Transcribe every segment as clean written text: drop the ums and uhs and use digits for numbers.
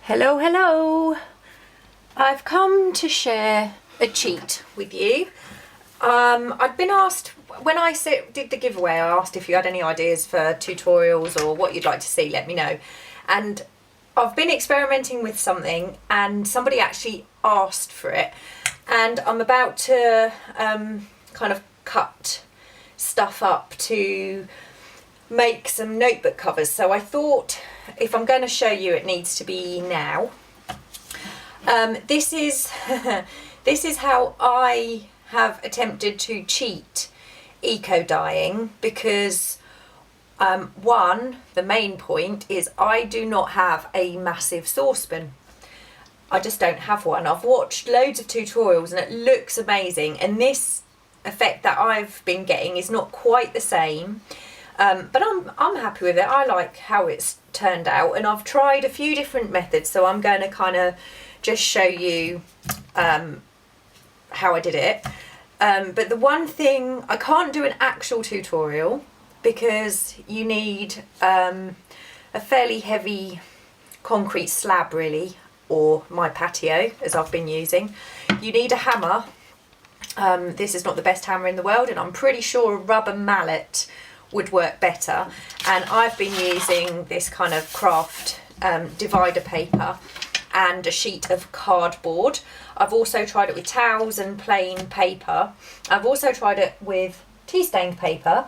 Hello, hello. I've come to share a cheat with you. I'd been asked, when I did the giveaway, I asked if you had any ideas for tutorials or what you'd like to see, let me know. And I've been experimenting with something and somebody actually asked for it. And I'm about to kind of cut stuff up to make some notebook covers. So I thought if I'm going to show you, it needs to be now. This is this is how I have attempted to cheat eco dyeing, because one, the main point is I do not have a massive saucepan. I just don't have one. I've watched loads of tutorials and it looks amazing, and this effect that I've been getting is not quite the same. But I'm happy with it. I like how it's turned out, and I've tried a few different methods, so I'm going to kind of just show you how I did it. But the one thing, I can't do an actual tutorial because you need a fairly heavy concrete slab really, or my patio as I've been using. You need a hammer. This is not the best hammer in the world, and I'm pretty sure a rubber mallet would work better, and I've been using this kind of craft divider paper and a sheet of cardboard. I've also tried it with towels and plain paper. I've also tried it with tea stained paper,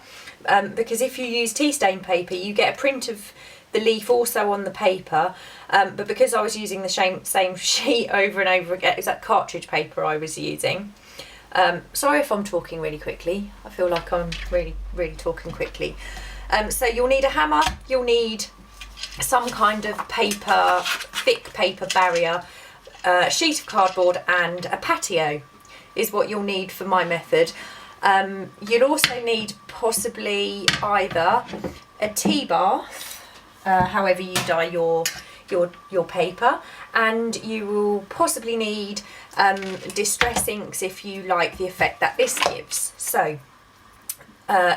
because if you use tea stained paper you get a print of the leaf also on the paper, but because I was using the same sheet over and over again, it was that cartridge paper I was using. Sorry if I'm talking really quickly. I feel like I'm really talking quickly. So you'll need a hammer, you'll need some kind of paper, thick paper barrier, a sheet of cardboard and a patio is what you'll need for my method. You'll also need possibly either a tea bath, however you dye your paper, and you will possibly need distress inks if you like the effect that this gives. So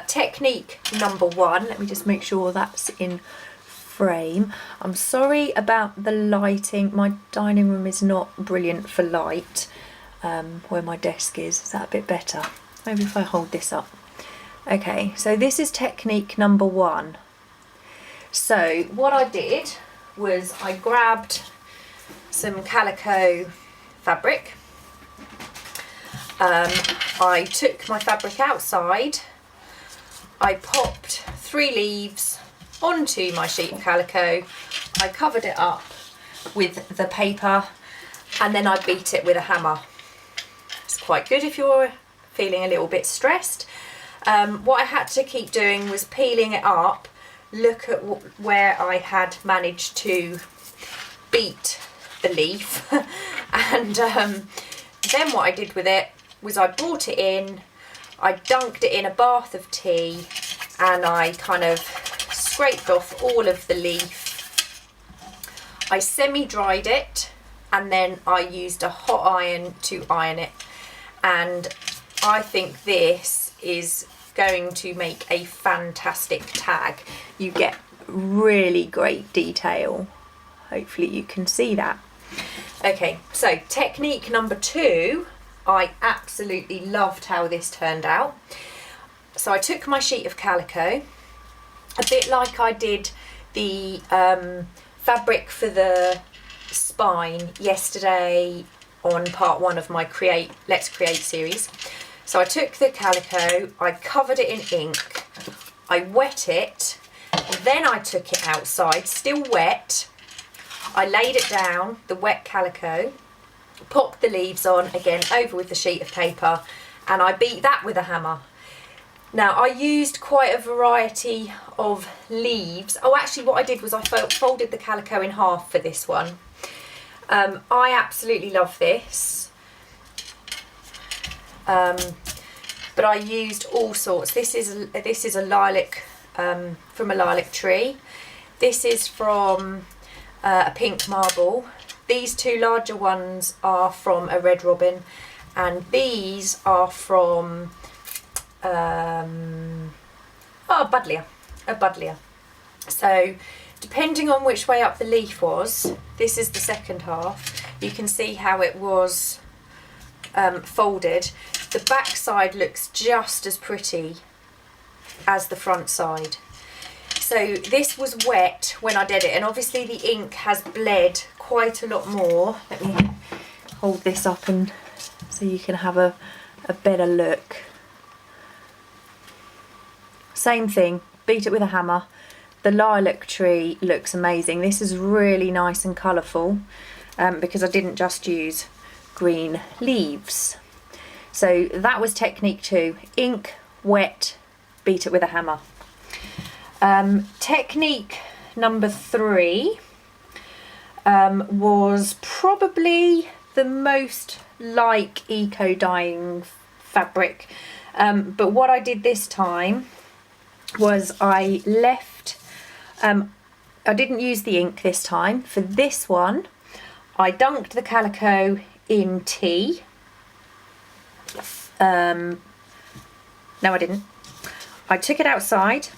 technique number one, let me just make sure that's in frame. I'm sorry about the lighting, my dining room is not brilliant for light. Where my desk is that a bit better? Maybe if I hold this up. Okay, so this is technique number one. So what I did was I grabbed some calico fabric. I took my fabric outside, I popped 3 leaves onto my sheet of calico, I covered it up with the paper, and then I beat it with a hammer. It's quite good if you're feeling a little bit stressed. What I had to keep doing was peeling it up. Look at where I had managed to beat the leaf and then what I did with it was I brought it in, I dunked it in a bath of tea, and I kind of scraped off all of the leaf. I semi-dried it, and then I used a hot iron to iron it, and I think this is going to make a fantastic tag. You get really great detail. Hopefully you can see that. Okay, so technique number two, I absolutely loved how this turned out. So I took my sheet of calico, a bit like I did the fabric for the spine yesterday on part one of my Let's Create series. So I took the calico, I covered it in ink, I wet it, then I took it outside, still wet. I laid it down, the wet calico, popped the leaves on, again over with the sheet of paper, and I beat that with a hammer. Now I used quite a variety of leaves. Oh, actually what I did was I folded the calico in half for this one. I absolutely love this. But I used all sorts. This is a lilac, from a lilac tree. This is from a pink marble. These two larger ones are from a red robin, and these are from a buddleia. So depending on which way up the leaf was, this is the second half, you can see how it was folded. The back side looks just as pretty as the front side. So this was wet when I did it, and obviously the ink has bled quite a lot more. Let me hold this up and so you can have a better look. Same thing, beat it with a hammer. The lilac tree looks amazing. This is really nice and colourful because I didn't just use green leaves. So that was technique 2, ink, wet, beat it with a hammer. Technique number 3 was probably the most like eco dyeing fabric, but what I did this time was I left, I didn't use the ink this time. For this one I dunked the calico in tea. No, I didn't. I took it outside,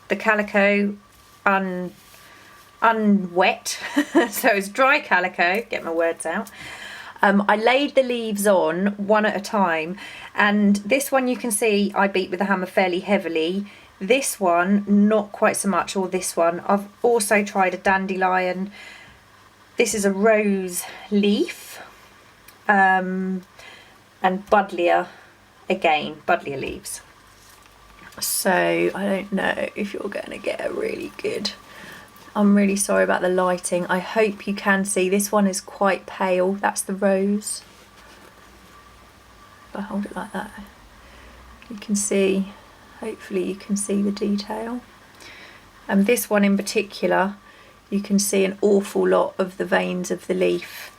the calico unwet, so it's dry calico, get my words out. I laid the leaves on one at a time, and this one you can see I beat with the hammer fairly heavily. This one not quite so much, or this one. I've also tried a dandelion. This is a rose leaf, and buddleia again, buddleia leaves. So I don't know if you're going to get a really good, I'm really sorry about the lighting. I hope you can see. This one is quite pale. That's the rose. If I hold it like that, you can see, hopefully you can see the detail. And this one in particular, you can see an awful lot of the veins of the leaf.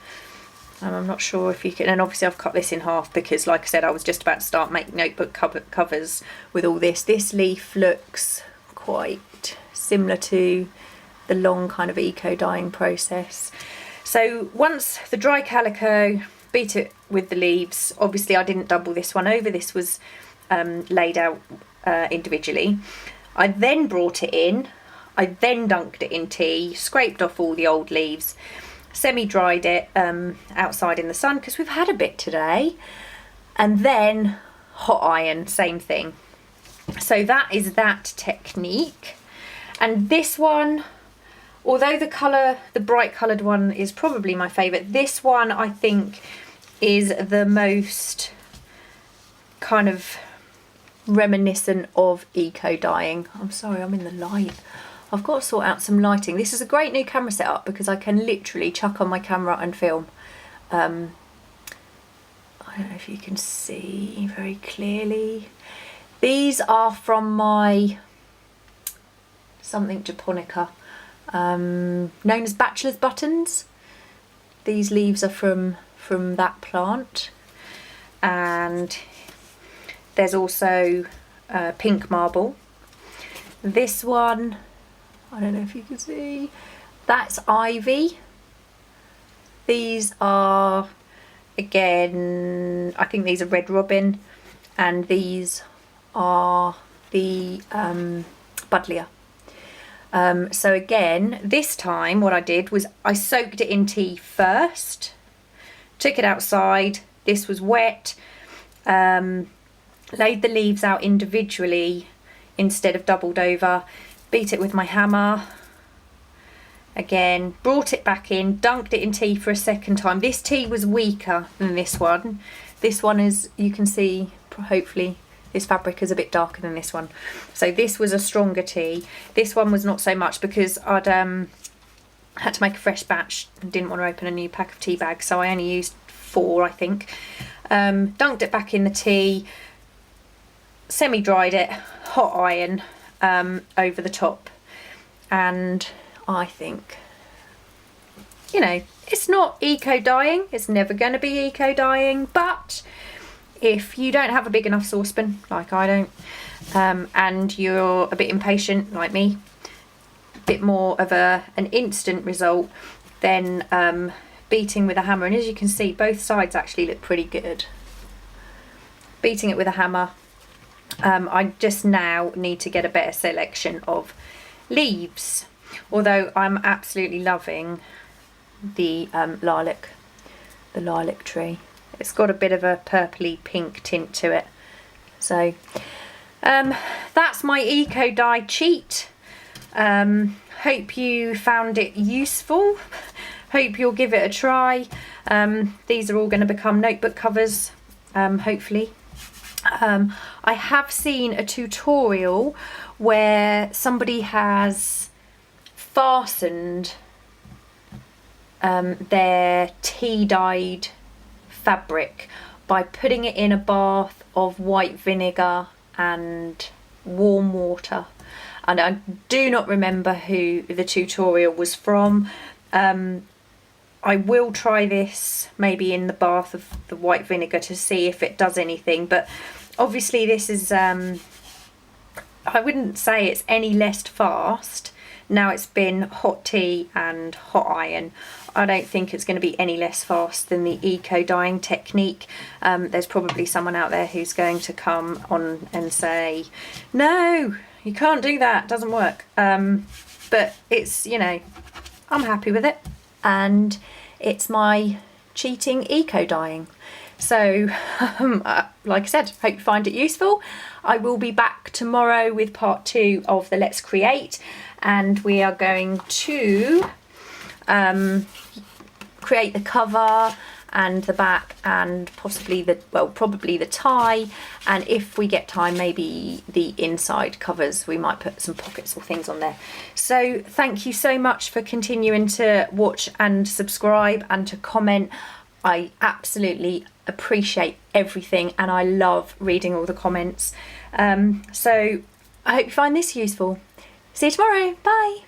I'm not sure if you can, and obviously I've cut this in half because, like I said, I was just about to start making notebook covers with all this. This leaf looks quite similar to the long kind of eco dyeing process. So once the dry calico, beat it with the leaves. Obviously I didn't double this one over, this was laid out individually. I then brought it in, I then dunked it in tea, scraped off all the old leaves, semi-dried it outside in the sun because we've had a bit today, and then hot iron, same thing. So that is that technique. And this one, although the colour, the bright coloured one is probably my favourite, this one I think is the most kind of reminiscent of eco dyeing. I'm sorry, I'm in the light. I've got to sort out some lighting. This is a great new camera setup because I can literally chuck on my camera and film. I don't know if you can see very clearly. These are from my something japonica, known as bachelor's buttons. These leaves are from that plant. And there's also pink marble. This one, I don't know if you can see, that's ivy. These are, again, I think these are red robin, and these are the buddleia. So again, this time what I did was I soaked it in tea first, took it outside, this was wet, laid the leaves out individually instead of doubled over, beat it with my hammer, again, brought it back in, dunked it in tea for a second time. This tea was weaker than this one. This one is, you can see, hopefully, this fabric is a bit darker than this one. So this was a stronger tea. This one was not so much because I'd had to make a fresh batch and didn't want to open a new pack of tea bags, so I only used 4, I think. Dunked it back in the tea, semi-dried it, hot iron over the top, and I think, you know, it's not eco dyeing, it's never going to be eco dyeing, but if you don't have a big enough saucepan like I don't, and you're a bit impatient like me, a bit more of an instant result, then beating with a hammer, and as you can see both sides actually look pretty good. Beating it with a hammer, I just now need to get a better selection of leaves. although I'm absolutely loving the lilac tree. It's got a bit of a purpley pink tint to it. So that's my eco dye cheat. Hope you found it useful. Hope you'll give it a try. These are all going to become notebook covers, hopefully. I have seen a tutorial where somebody has fastened their tea dyed fabric by putting it in a bath of white vinegar and warm water, and I do not remember who the tutorial was from. I will try this maybe in the bath of the white vinegar to see if it does anything, but obviously this is I wouldn't say it's any less fast. Now it's been hot tea and hot iron. I don't think it's going to be any less fast than the eco dyeing technique. There's probably someone out there who's going to come on and say, no, you can't do that, it doesn't work. But it's, you know, I'm happy with it, and it's my cheating eco dyeing. So like I said, hope you find it useful. I will be back tomorrow with part 2 of the Let's Create, and we are going to create the cover and the back and possibly probably the tie, and if we get time maybe the inside covers. We might put some pockets or things on there. So thank you so much for continuing to watch and subscribe and to comment. I absolutely appreciate everything, and I love reading all the comments. So I hope you find this useful. See you tomorrow. Bye.